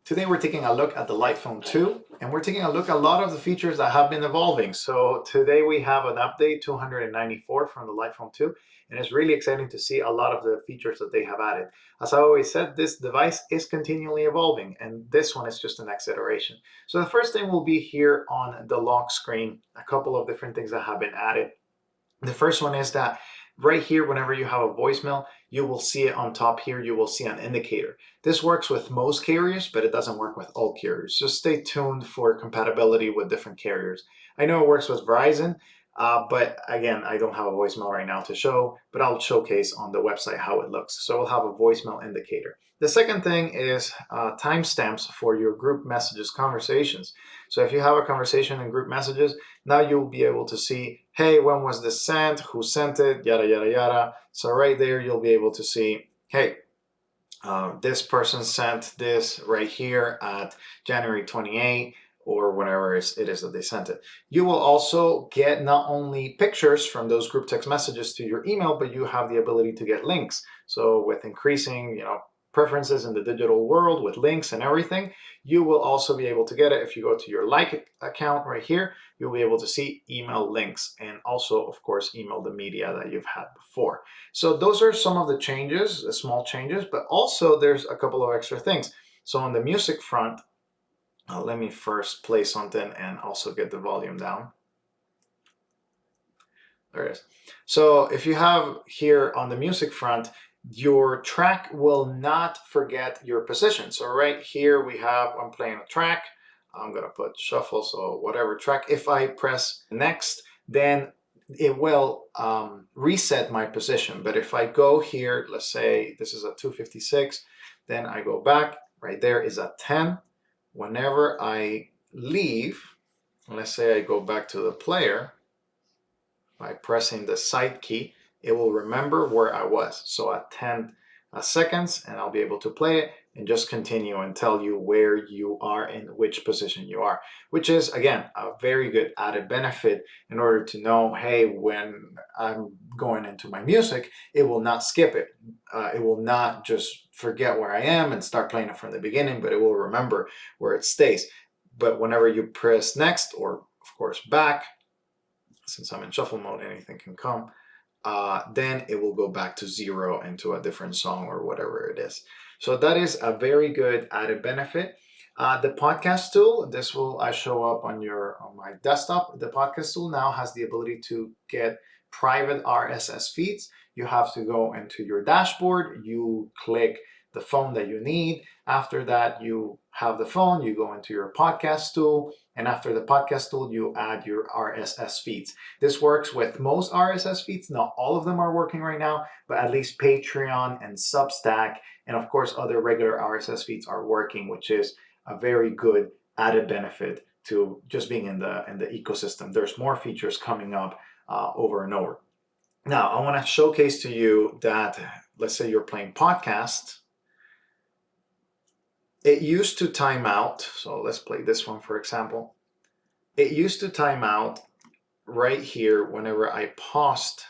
Today we're taking a look at the Light Phone 2, and we're taking a look at a lot of the features that have been evolving. So today we have an update 294 from the Light Phone 2, and it's really exciting to see a lot of the features that they have added. As I always said, this device is continually evolving, and this one is just the next iteration. So the first thing will be here on the lock screen, a couple of different things that have been added. The first one is that right here, whenever you have a voicemail, you will see it on top here. You will see an indicator. This works with most carriers, but it doesn't work with all carriers. Just stay tuned for compatibility with different carriers. I know it works with Verizon, but again, I don't have a voicemail right now to show, but I'll showcase on the website how it looks. So we'll have a voicemail indicator. The second thing is timestamps for your group messages conversations. So if you have a conversation in group messages, now you'll be able to see, hey, when was this sent, who sent it, yada, yada, yada. So right there, you'll be able to see, hey, this person sent this right here at January 28, or whenever it is that they sent it. You will also get not only pictures from those group text messages to your email, but you have the ability to get links. So with increasing, preferences in the digital world with links and everything, you will also be able to get it. If you go to your like account right here, you'll be able to see email links and also, of course, email the media that you've had before. So those are some of the changes, small changes, but also there's a couple of extra things. So on the music front, let me first play something and also get the volume down. There it is. So if you have here on the music front, your track will not forget your position. So right here we have, I'm playing a track. I'm going to put shuffle, so whatever track. If I press next, then it will reset my position. But if I go here, let's say this is a 256, then I go back, right there is a 10. Whenever I leave, let's say I go back to the player, by pressing the side key, it will remember where I was. So at 10 seconds, and I'll be able to play it and just continue and tell you where you are and which position you are, which is, again, a very good added benefit in order to know, hey, when I'm going into my music, it will not skip it. It will not just forget where I am and start playing it from the beginning, but it will remember where it stays. But whenever you press next, or of course back, since I'm in shuffle mode, anything can come, then it will go back to 0 into a different song or whatever it is. So that is a very good added benefit. The podcast tool, this will show up on my desktop. The podcast tool now has the ability to get private RSS feeds. You have to go into your dashboard, you click the phone that you need. After that, you have the phone, you go into your podcast tool, and after the podcast tool, you add your RSS feeds. This works with most RSS feeds. Not all of them are working right now, but at least Patreon and Substack, and of course, other regular RSS feeds are working, which is a very good added benefit to just being in the ecosystem. There's more features coming up over and over. Now, I want to showcase to you that, let's say you're playing podcast. It used to time out. So let's play this one, for example. It used to time out right here whenever I paused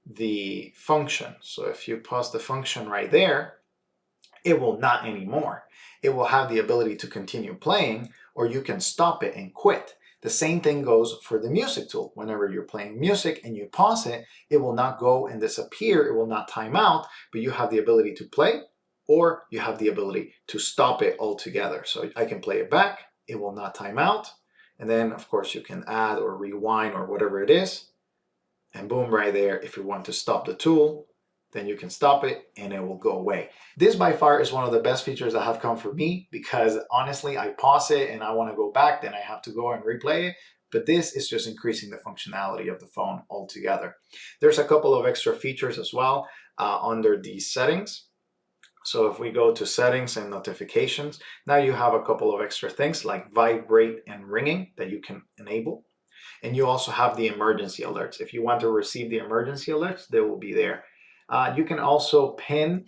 the function. So if you pause the function right there, it will not anymore. It will have the ability to continue playing, or you can stop it and quit. The same thing goes for the music tool. Whenever you're playing music and you pause it, it will not go and disappear. It will not time out, but you have the ability to play, or you have the ability to stop it altogether. So I can play it back, it will not time out, and then of course you can add or rewind or whatever it is, and boom, right there, if you want to stop the tool, then you can stop it and it will go away. This by far is one of the best features that have come for me, because honestly, I pause it and I want to go back, then I have to go and replay it. But this is just increasing the functionality of the phone altogether. There's a couple of extra features as well under the settings. So if we go to settings and notifications, now you have a couple of extra things like vibrate and ringing that you can enable. And you also have the emergency alerts. If you want to receive the emergency alerts, they will be there. You can also pin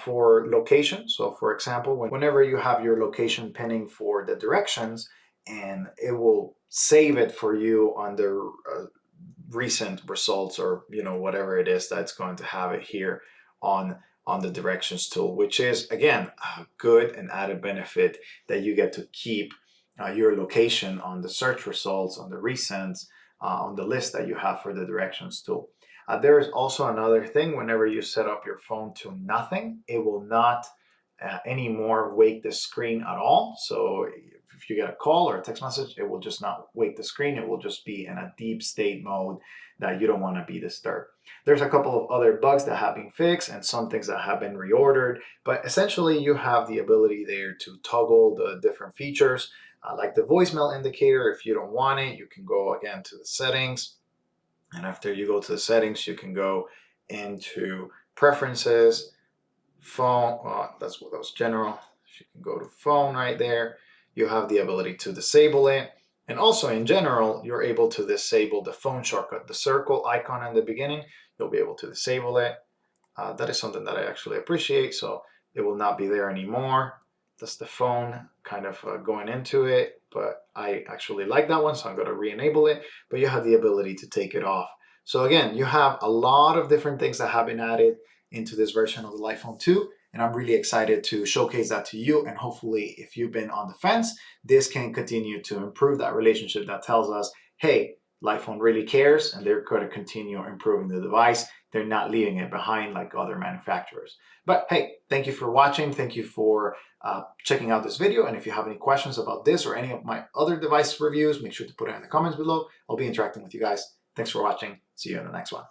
for location. So for example, whenever you have your location pinning for the directions, and it will save it for you under recent results, or whatever it is that's going to have it here on on the directions tool, which is, again, a good and added benefit that you get to keep your location on the search results, on the recents, on the list that you have for the directions tool. There is also another thing: whenever you set up your phone to nothing, it will not anymore wake the screen at all. So if you get a call or a text message, it will just not wake the screen. It will just be in a deep state mode that you don't want to be disturbed. There's a couple of other bugs that have been fixed and some things that have been reordered, but essentially you have the ability there to toggle the different features, like the voicemail indicator. If you don't want it, you can go again to the settings, and after you go to the settings, you can go into preferences, phone. That was general. If you can go to phone right there, you have the ability to disable it. And also in general, you're able to disable the phone shortcut, the circle icon in the beginning. You'll be able to disable it. That is something that I actually appreciate. So it will not be there anymore. That's the phone kind of going into it, but I actually like that one, so I'm going to re-enable it. But you have the ability to take it off. So again, you have a lot of different things that have been added into this version of the iPhone 2, and I'm really excited to showcase that to you. And hopefully, if you've been on the fence, this can continue to improve that relationship that tells us, hey, iPhone really cares, and they're going to continue improving the device. They're not leaving it behind like other manufacturers. But hey, thank you for watching. Thank you for checking out this video. And if you have any questions about this or any of my other device reviews, make sure to put it in the comments below. I'll be interacting with you guys. Thanks for watching. See you in the next one.